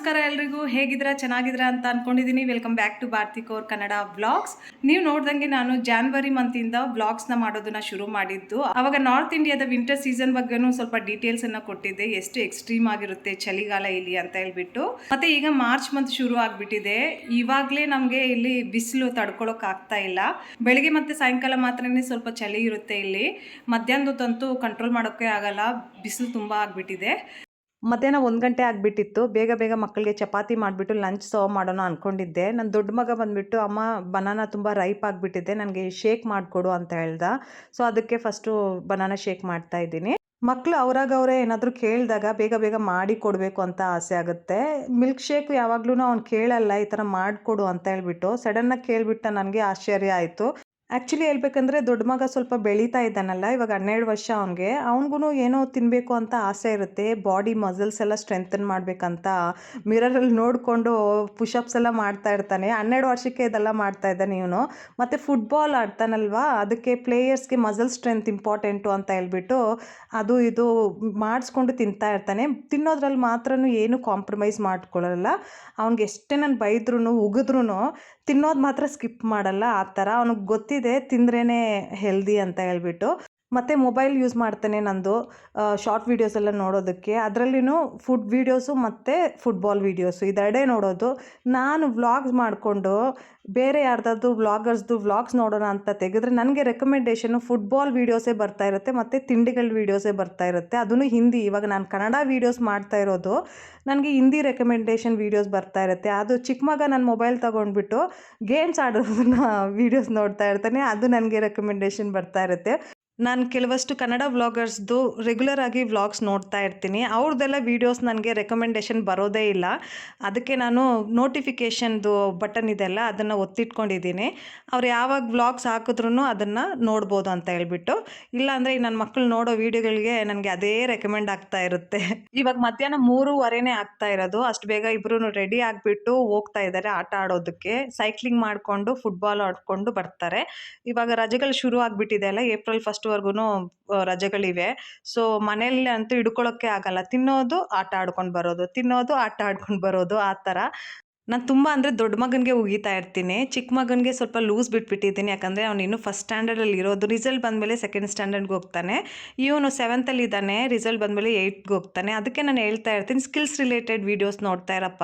ನಮಸ್ಕಾರ ಎಲ್ರಿಗೂ, ಹೇಗಿದ್ದೀರಾ? ಚೆನ್ನಾಗಿದ್ದೀರಾ ಅಂತ ಅನ್ಕೊಂಡಿದ್ದೀನಿ. Welcome back to Bharati Kaur Kannada vlogs. ನೀವು ನೋಡ್ದಂಗೆ ನಾನು ಜಾನ್ವರಿ ಮಂತಿಂದ ವ್ಲಾಗ್ಸ್ನ ಮಾಡೋದನ್ನ ಶುರು ಮಾಡಿದ್ದು. ಅವಾಗ ನಾರ್ತ್ ಇಂಡಿಯಾದ ವಿಂಟರ್ ಸೀಸನ್ ಬಗ್ಗೆನೂ ಸ್ವಲ್ಪ ಡೀಟೇಲ್ಸ್ ಅನ್ನ ಕೊಟ್ಟಿದ್ದೆ, ಎಷ್ಟು ಎಕ್ಸ್ಟ್ರೀಮ್ ಆಗಿರುತ್ತೆ ಚಳಿಗಾಲ ಇಲ್ಲಿ ಅಂತ ಹೇಳ್ಬಿಟ್ಟು. ಮತ್ತೆ ಈಗ ಮಾರ್ಚ್ ಮಂತ್ ಶುರು ಆಗ್ಬಿಟ್ಟಿದೆ. ಇವಾಗಲೇ ನಮಗೆ ಇಲ್ಲಿ ಬಿಸಿಲು ತಡ್ಕೊಳಕ್ ಆಗ್ತಾ ಇಲ್ಲ. ಬೆಳಿಗ್ಗೆ ಮತ್ತೆ ಸಾಯಂಕಾಲ ಮಾತ್ರನೇ ಸ್ವಲ್ಪ ಚಳಿ ಇರುತ್ತೆ ಇಲ್ಲಿ. ಮಧ್ಯಾಹ್ನದಂತೂ ಕಂಟ್ರೋಲ್ ಮಾಡೋಕ್ಕೆ ಆಗಲ್ಲ, ಬಿಸಿಲು ತುಂಬ ಆಗ್ಬಿಟ್ಟಿದೆ. ಮಧ್ಯಾಹ್ನ 1 ಗಂಟೆ ಆಗಿಬಿಟ್ಟಿತ್ತು. ಬೇಗ ಬೇಗ ಮಕ್ಕಳಿಗೆ ಚಪಾತಿ ಮಾಡಿಬಿಟ್ಟು ಲಂಚ್ ಸರ್ವ್ ಮಾಡೋಣ ಅಂದ್ಕೊಂಡಿದ್ದೆ. ನನ್ನ ದೊಡ್ಡ ಮಗ ಬಂದುಬಿಟ್ಟು, ಅಮ್ಮ ಬನಾನಾ ತುಂಬ ರೈಪ್ ಆಗಿಬಿಟ್ಟಿದೆ, ನನಗೆ ಶೇಕ್ ಮಾಡಿಕೊಡು ಅಂತ ಹೇಳ್ದ. ಸೊ ಅದಕ್ಕೆ ಫಸ್ಟು ಬನಾನಾ ಶೇಕ್ ಮಾಡ್ತಾ ಇದ್ದೀನಿ. ಮಕ್ಕಳು ಅವರೇ ಏನಾದರೂ ಕೇಳಿದಾಗ ಬೇಗ ಬೇಗ ಮಾಡಿ ಕೊಡಬೇಕು ಅಂತ ಆಸೆ ಆಗುತ್ತೆ. ಮಿಲ್ಕ್ ಶೇಕ್ ಯಾವಾಗ್ಲೂ ಅವ್ನು ಕೇಳಲ್ಲ, ಈ ಥರ ಮಾಡಿಕೊಡು ಅಂತ ಹೇಳ್ಬಿಟ್ಟು. ಸಡನ್ನಾಗಿ ಕೇಳಿಬಿಟ್ಟ, ನನಗೆ ಆಶ್ಚರ್ಯ ಆಯಿತು. ಆ್ಯಕ್ಚುಲಿ ಹೇಳ್ಬೇಕಂದ್ರೆ ದೊಡ್ಡ ಮಗ ಸ್ವಲ್ಪ ಬೆಳೀತಾ ಇದ್ದಾನಲ್ಲ, ಇವಾಗ 12 ವರ್ಷ ಅವನಿಗೂ ಏನೋ ತಿನ್ನಬೇಕು ಅಂತ ಆಸೆ ಇರುತ್ತೆ. ಬಾಡಿ ಮಸಲ್ಸ್ ಎಲ್ಲ ಸ್ಟ್ರೆಂಥನ್ ಮಾಡಬೇಕಂತ ಮಿರರಲ್ಲಿ ನೋಡಿಕೊಂಡು ಪುಷಪ್ಸ್ ಎಲ್ಲ ಮಾಡ್ತಾ ಇರ್ತಾನೆ. 12 ವರ್ಷಕ್ಕೆ ಇದೆಲ್ಲ ಮಾಡ್ತಾ ಇದ್ದಾನೆ ಇವನು. ಮತ್ತು ಫುಟ್ಬಾಲ್ ಆಡ್ತಾನಲ್ವಾ, ಅದಕ್ಕೆ ಪ್ಲೇಯರ್ಸ್ಗೆ ಮಸಲ್ ಸ್ಟ್ರೆಂತ್ ಇಂಪಾರ್ಟೆಂಟು ಅಂತ ಹೇಳ್ಬಿಟ್ಟು ಅದು ಇದು ಮಾಡಿಸ್ಕೊಂಡು ತಿಂತಾ ಇರ್ತಾನೆ. ತಿನ್ನೋದ್ರಲ್ಲಿ ಮಾತ್ರ ಏನು ಕಾಂಪ್ರಮೈಸ್ ಮಾಡ್ಕೊಳ್ಳಲ್ಲ. ಅವ್ನಿಗೆ ಎಷ್ಟೇ ನಾನು ಬೈದ್ರೂ ಉಗಿದ್ರೂ ತಿನ್ನೋದು ಮಾತ್ರ ಸ್ಕಿಪ್ ಮಾಡಲ್ಲ. ಆ ಥರ ಅವ್ನಿಗೆ ಗೊತ್ತಿದೆ ತಿಂದ್ರೇ ಹೆಲ್ದಿ ಅಂತ ಹೇಳ್ಬಿಟ್ಟು. ಮತ್ತು ಮೊಬೈಲ್ ಯೂಸ್ ಮಾಡ್ತಾನೆ ನಂದು, ಶಾರ್ಟ್ ವೀಡಿಯೋಸ್ ಎಲ್ಲ ನೋಡೋದಕ್ಕೆ. ಅದರಲ್ಲಿನೂ ಫುಡ್ ವೀಡಿಯೋಸು ಮತ್ತು ಫುಟ್ಬಾಲ್ ವೀಡಿಯೋಸು ಇದೆರಡೇ ನೋಡೋದು. ನಾನು ವ್ಲಾಗ್ಸ್ ಮಾಡಿಕೊಂಡು ಬೇರೆ ಯಾರ್ದಾದ್ರು ವ್ಲಾಗರ್ಸ್ದು ವ್ಲಾಗ್ಸ್ ನೋಡೋಣ ಅಂತ ತೆಗೆದ್ರೆ ನನಗೆ ರೆಕಮೆಂಡೇಷನು ಫುಟ್ಬಾಲ್ ವೀಡಿಯೋಸೇ ಬರ್ತಾ ಇರುತ್ತೆ ಮತ್ತು ತಿಂಡಿಗಳ ವೀಡಿಯೋಸೇ ಬರ್ತಾ ಇರುತ್ತೆ, ಅದೂ ಹಿಂದಿ. ಇವಾಗ ನಾನು ಕನ್ನಡ ವೀಡಿಯೋಸ್ ಮಾಡ್ತಾ ಇರೋದು, ನನಗೆ ಹಿಂದಿ ರೆಕಮೆಂಡೇಷನ್ ವೀಡಿಯೋಸ್ ಬರ್ತಾ ಇರುತ್ತೆ. ಅದು ಚಿಕ್ಕ ಮಗ ನನ್ನ ಮೊಬೈಲ್ ತೊಗೊಂಡ್ಬಿಟ್ಟು ಗೇಮ್ಸ್ ಆಡೋದನ್ನ ವೀಡಿಯೋಸ್ ನೋಡ್ತಾ ಇರ್ತಾನೆ, ಅದು ನನಗೆ ರೆಕಮೆಂಡೇಷನ್ ಬರ್ತಾ ಇರುತ್ತೆ. ನಾನು ಕೆಲವಷ್ಟು ಕನ್ನಡ ವ್ಲಾಗರ್ಸ್ದು ರೆಗ್ಯುಲರ್ ಆಗಿ ವ್ಲಾಗ್ಸ್ ನೋಡ್ತಾ ಇರ್ತೀನಿ. ಅವ್ರದ್ದೆಲ್ಲ ವೀಡಿಯೋಸ್ ನನಗೆ ರೆಕಮೆಂಡೇಷನ್ ಬರೋದೇ ಇಲ್ಲ. ಅದಕ್ಕೆ ನಾನು ನೋಟಿಫಿಕೇಷನ್ದು ಬಟನ್ ಇದೆಲ್ಲ ಅದನ್ನು ಒತ್ತಿಟ್ಕೊಂಡಿದ್ದೀನಿ. ಅವ್ರು ಯಾವಾಗ ವ್ಲಾಗ್ಸ್ ಹಾಕಿದ್ರೂ ಅದನ್ನು ನೋಡ್ಬೋದು ಅಂತ ಹೇಳ್ಬಿಟ್ಟು. ಇಲ್ಲಾಂದರೆ ನನ್ನ ಮಕ್ಕಳು ನೋಡೋ ವೀಡಿಯೋಗಳಿಗೆ ನನಗೆ ಅದೇ ರೆಕಮೆಂಡ್ ಆಗ್ತಾ ಇರುತ್ತೆ. ಇವಾಗ ಮಧ್ಯಾಹ್ನ 3:15 ಆಗ್ತಾ ಇರೋದು. ಅಷ್ಟು ಬೇಗ ಇಬ್ಬರೂ ರೆಡಿ ಆಗಿಬಿಟ್ಟು ಹೋಗ್ತಾ ಇದ್ದಾರೆ ಆಟ ಆಡೋದಕ್ಕೆ. ಸೈಕ್ಲಿಂಗ್ ಮಾಡಿಕೊಂಡು ಫುಟ್ಬಾಲ್ ಆಡ್ಕೊಂಡು ಬರ್ತಾರೆ. ಇವಾಗ ರಜೆಗಳು ಶುರು ಆಗಿಬಿಟ್ಟಿದೆ ಅಲ್ಲ, ಏಪ್ರಿಲ್ 1 ರಜೆಗಳಿವೆ. ಸೊ ಮನೇಲಿ ಅಂತೂ ಹಿಡ್ಕೊಳ್ಳೋಕ್ಕೆ ಆಗಲ್ಲ. ತಿನ್ನೋದು, ಆಟ ಆಡ್ಕೊಂಡು ಬರೋದು, ತಿನ್ನೋದು, ಆಟ ಆಡ್ಕೊಂಡು ಬರೋದು, ಆ ಥರ. ನಾನು ತುಂಬ ಅಂದರೆ ದೊಡ್ಡ ಮಗನಿಗೆ ಉಗಿತಾ ಇರ್ತೀನಿ. ಚಿಕ್ಕ ಮಗನಿಗೆ ಸ್ವಲ್ಪ ಲೂಸ್ ಬಿಟ್ಬಿಟ್ಟಿದ್ದೀನಿ, ಯಾಕಂದರೆ ಅವನು ಇನ್ನೂ ಫಸ್ಟ್ ಸ್ಟ್ಯಾಂಡರ್ಡಲ್ಲಿ ಇರೋದು. ರಿಸಲ್ಟ್ ಬಂದಮೇಲೆ ಸೆಕೆಂಡ್ ಸ್ಟ್ಯಾಂಡರ್ಡ್ಗೆ ಹೋಗ್ತಾನೆ. ಇವನು 7th ಇದ್ದಾನೆ, ರಿಸಲ್ಟ್ ಬಂದಮೇಲೆ 8ಗೆ ಹೋಗ್ತಾನೆ. ಅದಕ್ಕೆ ನಾನು ಹೇಳ್ತಾ ಇರ್ತೀನಿ, ಸ್ಕಿಲ್ಸ್ ರಿಲೇಟೆಡ್ ವೀಡಿಯೋಸ್ ನೋಡ್ತಾ ಇರಪ್ಪ,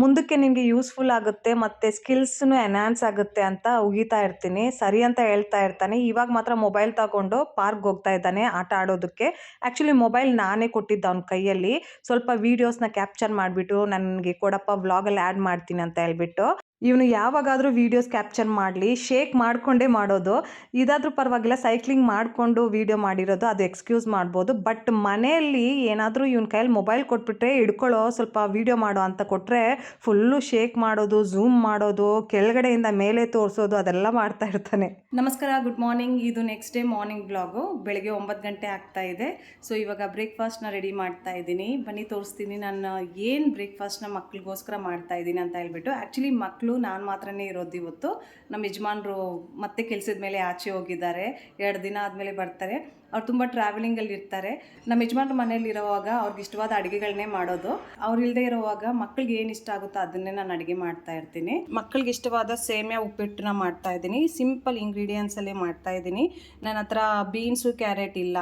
ಮುಂದಕ್ಕೆ ನಿಮಗೆ ಯೂಸ್ಫುಲ್ ಆಗುತ್ತೆ ಮತ್ತು ಸ್ಕಿಲ್ಸ್ನು ಎನ್ಹಾನ್ಸ್ ಆಗುತ್ತೆ ಅಂತ ಉಗಿತಾ ಇರ್ತೀನಿ. ಸರಿ ಅಂತ ಹೇಳ್ತಾ ಇರ್ತಾನೆ. ಇವಾಗ ಮಾತ್ರ ಮೊಬೈಲ್ ತಗೊಂಡು ಪಾರ್ಕ್ಗೆ ಹೋಗ್ತಾ ಇದ್ದಾನೆ ಆಟ ಆಡೋದಕ್ಕೆ. ಆ್ಯಕ್ಚುಲಿ ಮೊಬೈಲ್ ನಾನೇ ಕೊಟ್ಟಿದ್ದೆ ಅವ್ನ ಕೈಯಲ್ಲಿ, ಸ್ವಲ್ಪ ವೀಡಿಯೋಸ್ನ ಕ್ಯಾಪ್ಚರ್ ಮಾಡಿಬಿಟ್ಟು ನನಗೆ ಕೊಡಪ್ಪ, ವ್ಲಾಗಲ್ಲಿ ಆ್ಯಡ್ ಮಾಡ್ತೀನಿ ಅಂತ ಹೇಳ್ಬಿಟ್ಟು. ಇವನು ಯಾವಾಗಾದರೂ ವೀಡಿಯೋಸ್ ಕ್ಯಾಪ್ಚರ್ ಮಾಡಲಿ, ಶೇಕ್ ಮಾಡಿಕೊಂಡೇ ಮಾಡೋದು. ಇದಾದರೂ ಪರವಾಗಿಲ್ಲ, ಸೈಕ್ಲಿಂಗ್ ಮಾಡಿಕೊಂಡು ವೀಡಿಯೋ ಮಾಡಿರೋದು, ಅದು ಎಕ್ಸ್ಕ್ಯೂಸ್ ಮಾಡ್ಬೋದು. ಬಟ್ ಮನೆಯಲ್ಲಿ ಏನಾದರೂ ಇವನ ಕೈಯಲ್ಲಿ ಮೊಬೈಲ್ ಕೊಟ್ಬಿಟ್ರೆ, ಹಿಡ್ಕೊಳ್ಳೋ ಸ್ವಲ್ಪ ವೀಡಿಯೋ ಮಾಡೋ ಅಂತ ಕೊಟ್ಟರೆ ಫುಲ್ಲು ಶೇಕ್ ಮಾಡೋದು, ಝೂಮ್ ಮಾಡೋದು, ಕೆಳಗಡೆಯಿಂದ ಮೇಲೆ ತೋರಿಸೋದು, ಅದೆಲ್ಲ ಮಾಡ್ತಾ ಇರ್ತಾನೆ. ನಮಸ್ಕಾರ, ಗುಡ್ ಮಾರ್ನಿಂಗ್. ಇದು ನೆಕ್ಸ್ಟ್ ಡೇ ಮಾರ್ನಿಂಗ್ ಬ್ಲಾಗು. ಬೆಳಗ್ಗೆ 9 ಗಂಟೆ ಆಗ್ತಾ ಇದೆ. ಸೊ ಇವಾಗ ಬ್ರೇಕ್ಫಾಸ್ಟ್ನ ರೆಡಿ ಮಾಡ್ತಾ ಇದ್ದೀನಿ. ಬನ್ನಿ ತೋರಿಸ್ತೀನಿ ನಾನು ಏನು ಬ್ರೇಕ್ಫಾಸ್ಟ್ನ ಮಕ್ಳಿಗೋಸ್ಕರ ಮಾಡ್ತಾ ಇದ್ದೀನಿ ಅಂತ ಹೇಳ್ಬಿಟ್ಟು. ಆ್ಯಕ್ಚುಲಿ ಮಕ್ಕಳು ನಾನು ಮಾತ್ರನೇ ಇರೋದು ಇವತ್ತು. ನಮ್ಮ ಯಜಮಾನ್ರು ಮತ್ತೆ ಕೆಲಸದ ಮೇಲೆ ಆಚೆ ಹೋಗಿದ್ದಾರೆ. 2 ದಿನ ಆದಮೇಲೆ ಬರ್ತಾರೆ. ಅವ್ರು ತುಂಬ ಟ್ರಾವೆಲಿಂಗಲ್ಲಿ ಇರ್ತಾರೆ. ನಮ್ಮ ಯಜಮಾನ್ರು ಮನೇಲಿ ಇರೋವಾಗ ಅವ್ರಿಗೆ ಇಷ್ಟವಾದ ಅಡುಗೆಗಳನ್ನೇ ಮಾಡೋದು. ಅವ್ರು ಇಲ್ಲದೆ ಇರೋವಾಗ ಮಕ್ಕಳಿಗೆ ಏನು ಇಷ್ಟ ಆಗುತ್ತೋ ಅದನ್ನೇ ನಾನು ಅಡುಗೆ ಮಾಡ್ತಾ ಇರ್ತೀನಿ. ಮಕ್ಕಳಿಗೆ ಇಷ್ಟವಾದ ಸೇಮಿಯಾ ಉಪ್ಪಿಟ್ಟನ್ನ ಮಾಡ್ತಾ ಇದ್ದೀನಿ. ಸಿಂಪಲ್ ಇಂಗ್ರೀಡಿಯೆಂಟ್ಸಲ್ಲೇ ಮಾಡ್ತಾ ಇದ್ದೀನಿ. ನನ್ನ ಹತ್ರ ಬೀನ್ಸು, ಕ್ಯಾರೆಟ್ ಇಲ್ಲ.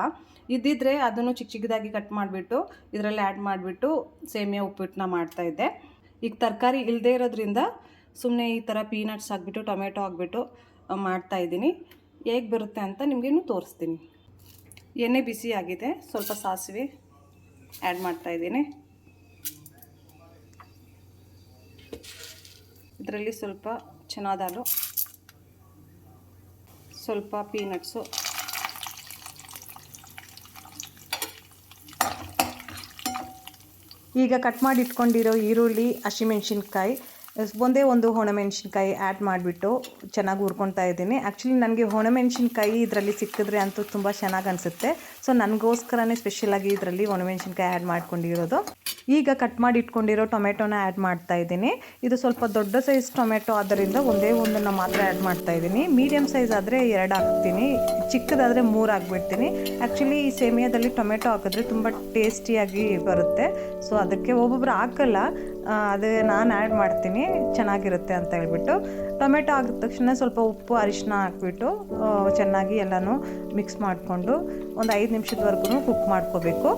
ಇದ್ದಿದ್ರೆ ಅದನ್ನು ಚಿಕ್ಕ ಚಿಕ್ಕದಾಗಿ ಕಟ್ ಮಾಡಿಬಿಟ್ಟು ಇದರಲ್ಲಿ ಆ್ಯಡ್ ಮಾಡಿಬಿಟ್ಟು ಸೇಮಿಯಾ ಉಪ್ಪಿಟ್ಟನ್ನ ಮಾಡ್ತಾಯಿದ್ದೆ. ಈಗ ತರಕಾರಿ ಇಲ್ಲದೆ ಇರೋದ್ರಿಂದ ಸುಮ್ಮನೆ ಈ ಥರ ಪೀನಟ್ಸ್ ಹಾಕ್ಬಿಟ್ಟು, ಟೊಮೆಟೊ ಹಾಕ್ಬಿಟ್ಟು ಮಾಡ್ತಾಯಿದ್ದೀನಿ. ಹೇಗೆ ಬರುತ್ತೆ ಅಂತ ನಿಮಗೇನು ತೋರಿಸ್ತೀನಿ. ಎಣ್ಣೆ ಬಿಸಿ ಆಗಿದೆ, ಸ್ವಲ್ಪ ಸಾಸಿವೆ ಆ್ಯಡ್ ಮಾಡ್ತಾಯಿದ್ದೀನಿ. ಇದರಲ್ಲಿ ಸ್ವಲ್ಪ ಚನಾದಾಲು, ಸ್ವಲ್ಪ ಪೀನಟ್ಸು, ಈಗ ಕಟ್ ಮಾಡಿ ಇಟ್ಕೊಂಡಿರೋ ಈರುಳ್ಳಿ, ಹಸಿಮೆಣ್ಸಿನ್ಕಾಯಿ, ಒಂದೇ ಒಂದು ಒಣಮೆಣ್ಸಿನ್ಕಾಯಿ ಆ್ಯಡ್ ಮಾಡಿಬಿಟ್ಟು ಚೆನ್ನಾಗಿ ಹುರ್ಕೊತಾ ಇದ್ದೀನಿ. ಆ್ಯಕ್ಚುಲಿ ನನಗೆ ಒಣಮೆಣ್ಸಿನ್ಕಾಯಿ ಇದರಲ್ಲಿ ಸಿಕ್ಕಿದ್ರೆ ಅಂತೂ ತುಂಬ ಚೆನ್ನಾಗಿ ಅನಿಸುತ್ತೆ. ಸೊ ನನಗೋಸ್ಕರನೇ ಸ್ಪೆಷಲಾಗಿ ಇದರಲ್ಲಿ ಒಣಮೆಣ್ಸಿನ್ಕಾಯಿ ಆ್ಯಡ್ ಮಾಡ್ಕೊಂಡಿರೋದು. ಈಗ ಕಟ್ ಮಾಡಿ ಇಟ್ಕೊಂಡಿರೋ ಟೊಮೆಟೊನ ಆ್ಯಡ್ ಮಾಡ್ತಾ ಇದ್ದೀನಿ. ಇದು ಸ್ವಲ್ಪ ದೊಡ್ಡ ಸೈಜ್ ಟೊಮೆಟೊ ಆದ್ದರಿಂದ ಒಂದೇ ಒಂದನ್ನು ಮಾತ್ರ ಆ್ಯಡ್ ಮಾಡ್ತಾ ಇದ್ದೀನಿ. ಮೀಡಿಯಮ್ ಸೈಜ್ ಆದರೆ 2 ಹಾಕ್ತೀನಿ, ಚಿಕ್ಕದಾದರೆ 3 ಹಾಕ್ಬಿಡ್ತೀನಿ. ಆ್ಯಕ್ಚುಲಿ ಈ ಸೇಮಿಯಾದಲ್ಲಿ ಟೊಮೆಟೊ ಹಾಕಿದ್ರೆ ತುಂಬ ಟೇಸ್ಟಿಯಾಗಿ ಬರುತ್ತೆ. ಸೊ ಅದಕ್ಕೆ ಒಬ್ಬೊಬ್ರು ಹಾಕಲ್ಲ, ಅದು ನಾನು ಆ್ಯಡ್ ಮಾಡ್ತೀನಿ ಚೆನ್ನಾಗಿರುತ್ತೆ ಅಂತ ಹೇಳ್ಬಿಟ್ಟು. ಟೊಮೆಟೊ ಆಗಿದ ತಕ್ಷಣ ಸ್ವಲ್ಪ ಉಪ್ಪು ಅರಿಶಿನ ಹಾಕ್ಬಿಟ್ಟು ಚೆನ್ನಾಗಿ ಎಲ್ಲನೂ ಮಿಕ್ಸ್ ಮಾಡಿಕೊಂಡು ಒಂದು 5 ನಿಮಿಷದವರೆಗೂ ಕುಕ್ ಮಾಡ್ಕೋಬೇಕು.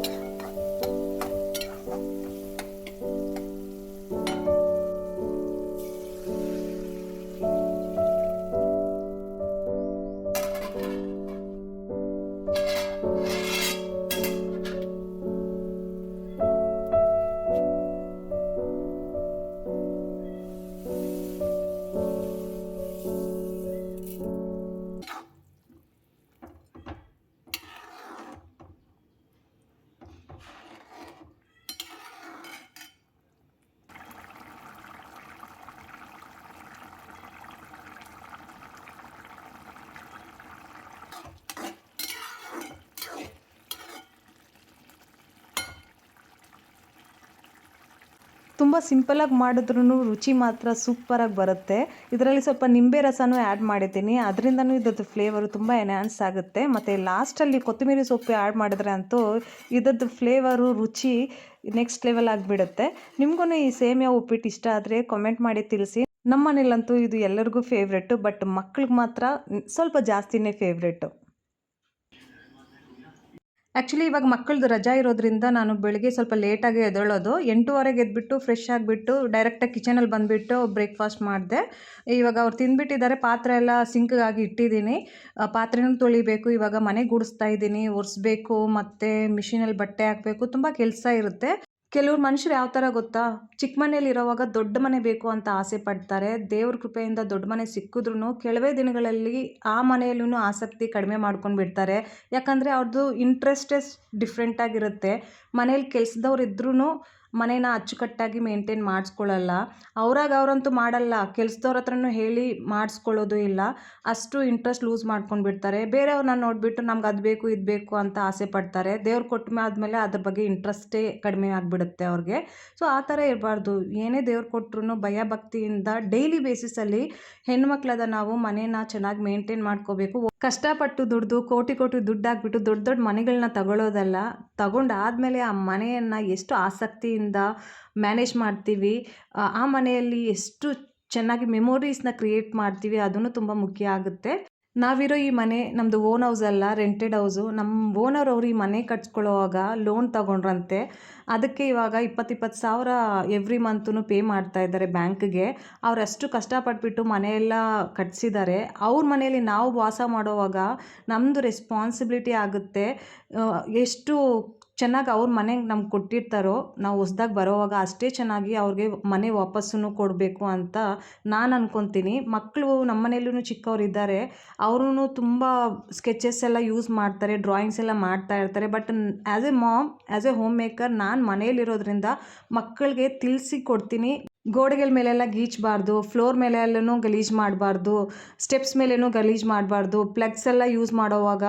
ತುಂಬ ಸಿಂಪಲಾಗಿ ಮಾಡಿದ್ರೂ ರುಚಿ ಮಾತ್ರ ಸೂಪರಾಗಿ ಬರುತ್ತೆ. ಇದರಲ್ಲಿ ಸ್ವಲ್ಪ ನಿಂಬೆ ರಸನೂ ಆ್ಯಡ್ ಮಾಡಿದ್ದೀನಿ, ಅದರಿಂದನೂ ಇದ್ರದ್ದು ಫ್ಲೇವರು ತುಂಬ ಎನ್ಹ್ಯಾನ್ಸ್ ಆಗುತ್ತೆ. ಮತ್ತು ಲಾಸ್ಟಲ್ಲಿ ಕೊತ್ತಂಬರಿ ಸೊಪ್ಪು ಆ್ಯಡ್ ಮಾಡಿದ್ರೆ ಅಂತೂ ಇದ್ರದ್ದು ಫ್ಲೇವರು ರುಚಿ ನೆಕ್ಸ್ಟ್ ಲೆವೆಲ್ ಆಗಿಬಿಡುತ್ತೆ. ನಿಮಗೂ ಈ ಸೇಮಿಯಾ ಉಪ್ಪಿಟ್ಟು ಇಷ್ಟ ಆದರೆ ಕಾಮೆಂಟ್ ಮಾಡಿ ತಿಳಿಸಿ. ನಮ್ಮ ಮನೇಲಂತೂ ಇದು ಎಲ್ಲರಿಗೂ ಫೇವ್ರೆಟ್ಟು, ಬಟ್ ಮಕ್ಳಿಗೆ ಮಾತ್ರ ಸ್ವಲ್ಪ ಜಾಸ್ತಿನೇ ಫೇವ್ರೆಟ್ಟು. ಆ್ಯಕ್ಚುಲಿ ಇವಾಗ ಮಕ್ಕಳದ್ದು ರಜಾ ಇರೋದ್ರಿಂದ ನಾನು ಬೆಳಗ್ಗೆ ಸ್ವಲ್ಪ ಲೇಟಾಗಿ ಎದ್ದೇಳೋದು. 8:30ಗೆ ಎದ್ಬಿಟ್ಟು ಫ್ರೆಶ್ ಆಗಿಬಿಟ್ಟು ಡೈರೆಕ್ಟಾಗಿ ಕಿಚನಲ್ಲಿ ಬಂದುಬಿಟ್ಟು ಬ್ರೇಕ್ಫಾಸ್ಟ್ ಮಾಡಿದೆ. ಇವಾಗ ಅವ್ರು ತಿಂದುಬಿಟ್ಟಿದ್ದಾರೆ. ಪಾತ್ರೆ ಎಲ್ಲ ಸಿಂಕ್ಗಾಗಿ ಇಟ್ಟಿದ್ದೀನಿ, ಪಾತ್ರೆನೂ ತೊಳಿಬೇಕು. ಇವಾಗ ಮನೆ ಗುಡಿಸ್ತಾ ಇದ್ದೀನಿ, ಒರೆಸ್ಬೇಕು, ಮತ್ತು ಮಿಷಿನಲ್ಲಿ ಬಟ್ಟೆ ಹಾಕಬೇಕು, ತುಂಬ ಕೆಲಸ ಇರುತ್ತೆ. ಕೆಲವ್ರು ಮನುಷ್ಯರು ಯಾವ ಥರ ಗೊತ್ತಾ, ಚಿಕ್ಕ ಮನೇಲಿ ಇರೋವಾಗ ದೊಡ್ಡ ಮನೆ ಬೇಕು ಅಂತ ಆಸೆ ಪಡ್ತಾರೆ. ದೇವ್ರ ಕೃಪೆಯಿಂದ ದೊಡ್ಡ ಮನೆ ಸಿಕ್ಕಿದ್ರೂ ಕೆಲವೇ ದಿನಗಳಲ್ಲಿ ಆ ಮನೆಯಲ್ಲೂ ಆಸಕ್ತಿ ಕಡಿಮೆ ಮಾಡ್ಕೊಂಡು ಬಿಡ್ತಾರೆ. ಯಾಕಂದರೆ ಅವ್ರದ್ದು ಇಂಟ್ರೆಸ್ಟೇ ಡಿಫ್ರೆಂಟಾಗಿರುತ್ತೆ. ಮನೇಲಿ ಕೆಲ್ಸದವ್ರು ಇದ್ರೂ ಮನೇನ ಅಚ್ಚುಕಟ್ಟಾಗಿ ಮೇಂಟೈನ್ ಮಾಡಿಸ್ಕೊಳ್ಳಲ್ಲ. ಅವ್ರಂತೂ ಮಾಡಲ್ಲ, ಕೆಲ್ಸದವ್ರ ಹತ್ರನೂ ಹೇಳಿ ಮಾಡಿಸ್ಕೊಳ್ಳೋದು ಇಲ್ಲ. ಅಷ್ಟು ಇಂಟ್ರೆಸ್ಟ್ ಲೂಸ್ ಮಾಡ್ಕೊಂಡು ಬಿಡ್ತಾರೆ. ಬೇರೆಯವ್ರನ್ನ ನೋಡಿಬಿಟ್ಟು ನಮ್ಗೆ ಅದು ಬೇಕು ಇದು ಬೇಕು ಅಂತ ಆಸೆ ಪಡ್ತಾರೆ. ದೇವ್ರು ಕೊಟ್ಟ ಆದಮೇಲೆ ಅದ್ರ ಬಗ್ಗೆ ಇಂಟ್ರೆಸ್ಟೇ ಕಡಿಮೆ ಆಗಿಬಿಡುತ್ತೆ ಅವ್ರಿಗೆ. ಸೊ ಆ ಥರ ಇರಬಾರ್ದು. ಏನೇ ದೇವ್ರು ಕೊಟ್ಟರು ಭಯ ಭಕ್ತಿಯಿಂದ ಡೈಲಿ ಬೇಸಿಸಲ್ಲಿ ಹೆಣ್ಮಕ್ಳಾದ ನಾವು ಮನೇನ ಚೆನ್ನಾಗಿ ಮೇಂಟೈನ್ ಮಾಡ್ಕೋಬೇಕು. ಕಷ್ಟಪಟ್ಟು ದುಡ್ದು ಕೋಟಿ ದುಡ್ಡು ಹಾಕ್ಬಿಟ್ಟು ದೊಡ್ಡ ದೊಡ್ಡ ಮನೆಗಳನ್ನ ತಗೊಳ್ಳೋದಲ್ಲ, ತಗೊಂಡಾದಮೇಲೆ ಆ ಮನೆಯನ್ನು ಎಷ್ಟು ಆಸಕ್ತಿಯಿಂದ ಮ್ಯಾನೇಜ್ ಮಾಡ್ತೀವಿ, ಆ ಮನೆಯಲ್ಲಿ ಎಷ್ಟು ಚೆನ್ನಾಗಿ ಮೆಮೊರೀಸ್ನ ಕ್ರಿಯೇಟ್ ಮಾಡ್ತೀವಿ, ಅದನ್ನು ತುಂಬ ಮುಖ್ಯ ಆಗುತ್ತೆ. ನಾವಿರೋ ಈ ಮನೆ ನಮ್ಮದು ಓನ್ ಹೌಸ್ ಅಲ್ಲ, ರೆಂಟೆಡ್ ಹೌಸು. ನಮ್ಮ ಓನರ್ ಅವರು ಈ ಮನೆ ಕಟ್ಸ್ಕೊಳ್ಳೋವಾಗ ಲೋನ್ ತಗೊಂಡ್ರಂತೆ. ಅದಕ್ಕೆ ಇವಾಗ 20,000 ಸಾವಿರ ಎವ್ರಿ ಮಂತೂ ಪೇ ಮಾಡ್ತಾ ಇದ್ದಾರೆ ಬ್ಯಾಂಕ್ಗೆ. ಅವರಷ್ಟು ಕಷ್ಟಪಟ್ಬಿಟ್ಟು ಮನೆಯೆಲ್ಲ ಕಟ್ಸಿದ್ದಾರೆ. ಅವ್ರ ಮನೆಯಲ್ಲಿ ನಾವು ವಾಸ ಮಾಡೋವಾಗ ನಮ್ಮದು ರೆಸ್ಪಾನ್ಸಿಬಿಲಿಟಿ ಆಗುತ್ತೆ. ಎಷ್ಟು ಚೆನ್ನಾಗಿ ಅವ್ರ ಮನೆಗೆ ನಮ್ಗೆ ಕೊಟ್ಟಿರ್ತಾರೋ, ನಾವು ಹೊಸ್ದಾಗಿ ಬರೋವಾಗ ಅಷ್ಟೇ ಚೆನ್ನಾಗಿ ಅವ್ರಿಗೆ ಮನೆ ವಾಪಸ್ಸು ಕೊಡಬೇಕು ಅಂತ ನಾನು ಅಂದ್ಕೊತೀನಿ. ಮಕ್ಕಳು ನಮ್ಮ ಮನೆಯಲ್ಲೂ ಚಿಕ್ಕವರಿದ್ದಾರೆ, ಅವ್ರೂ ತುಂಬ ಸ್ಕೆಚಸ್ ಎಲ್ಲ ಯೂಸ್ ಮಾಡ್ತಾರೆ, ಡ್ರಾಯಿಂಗ್ಸ್ ಎಲ್ಲ ಮಾಡ್ತಾ ಇರ್ತಾರೆ. But as a mom, as a homemaker ನಾನು ಮನೆಯಲ್ಲಿರೋದ್ರಿಂದ ಮಕ್ಕಳಿಗೆ ತಿಳಿಸಿ ಕೊಡ್ತೀನಿ. ಗೋಡೆಗಳ ಮೇಲೆಲ್ಲ ಗೀಚಬಾರ್ದು, ಫ್ಲೋರ್ ಮೇಲೆಲ್ಲೂ ಗಲೀಜು ಮಾಡಬಾರ್ದು, ಸ್ಟೆಪ್ಸ್ ಮೇಲೇನೂ ಗಲೀಜು ಮಾಡಬಾರ್ದು. ಪ್ಲಗ್ಸ್ ಎಲ್ಲ ಯೂಸ್ ಮಾಡೋವಾಗ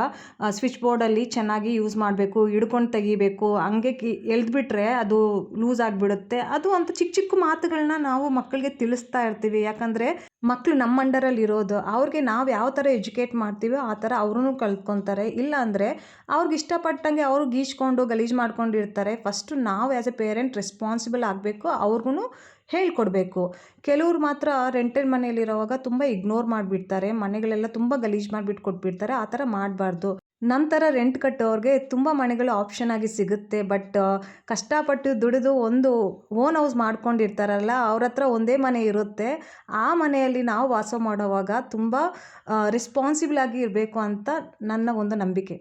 ಸ್ವಿಚ್ ಬೋರ್ಡಲ್ಲಿ ಚೆನ್ನಾಗಿ ಯೂಸ್ ಮಾಡಬೇಕು, ಹಿಡ್ಕೊಂಡು ತೆಗಿಬೇಕು. ಹಂಗೆ ಎಳೆದ್ಬಿಟ್ರೆ ಅದು ಲೂಸ್ ಆಗಿಬಿಡುತ್ತೆ. ಅದು ಅಂತ ಚಿಕ್ಕ ಚಿಕ್ಕ ಮಾತುಗಳನ್ನ ನಾವು ಮಕ್ಕಳಿಗೆ ತಿಳಿಸ್ತಾ ಇರ್ತೀವಿ. ಯಾಕಂದರೆ ಮಕ್ಕಳು ನಮ್ಮ ಅಂಡರಲ್ಲಿ ಇರೋದು. ಅವ್ರಿಗೆ ನಾವು ಯಾವ ಥರ ಎಜುಕೇಟ್ ಮಾಡ್ತೀವೋ ಆ ಥರ ಅವ್ರೂ ಕಲ್ತ್ಕೊತಾರೆ. ಇಲ್ಲ ಅಂದರೆ ಅವ್ರಿಗೆ ಇಷ್ಟಪಟ್ಟಂಗೆ ಅವರು ಗೀಚ್ಕೊಂಡು ಗಲೀಜು ಮಾಡ್ಕೊಂಡಿರ್ತಾರೆ. ಫಸ್ಟು ನಾವು ಆ್ಯಸ್ ಎ ಪೇರೆಂಟ್ ರೆಸ್ಪಾನ್ಸಿಬಲ್ ಆಗಬೇಕು, ಅವ್ರಿಗೂ ಹೇಳ್ಕೊಡ್ಬೇಕು. ಕೆಲವ್ರು ಮಾತ್ರ ರೆಂಟೆಡ್ ಮನೆಯಲ್ಲಿರೋವಾಗ ತುಂಬ ಇಗ್ನೋರ್ ಮಾಡಿಬಿಡ್ತಾರೆ, ಮನೆಗಳೆಲ್ಲ ತುಂಬ ಗಲೀಜು ಮಾಡಿಬಿಟ್ಟು ಕೊಟ್ಬಿಡ್ತಾರೆ. ಆ ಥರ ಮಾಡಬಾರ್ದು. ನಂತರ ರೆಂಟ್ ಕಟ್ಟೋರಿಗೆ ತುಂಬ ಮನೆಗಳು ಆಪ್ಷನ್ ಆಗಿ ಸಿಗುತ್ತೆ. ಬಟ್ ಕಷ್ಟಪಟ್ಟು ದುಡಿದು ಒಂದು ಓನ್ ಹೌಸ್ ಮಾಡ್ಕೊಂಡಿರ್ತಾರಲ್ಲ, ಅವ್ರ ಹತ್ರ ಒಂದೇ ಮನೆ ಇರುತ್ತೆ. ಆ ಮನೆಯಲ್ಲಿ ನಾವು ವಾಸ ಮಾಡೋವಾಗ ತುಂಬ ರೆಸ್ಪಾನ್ಸಿಬಲ್ ಆಗಿ ಇರಬೇಕು ಅಂತ ನನ್ನ ಒಂದು ನಂಬಿಕೆ.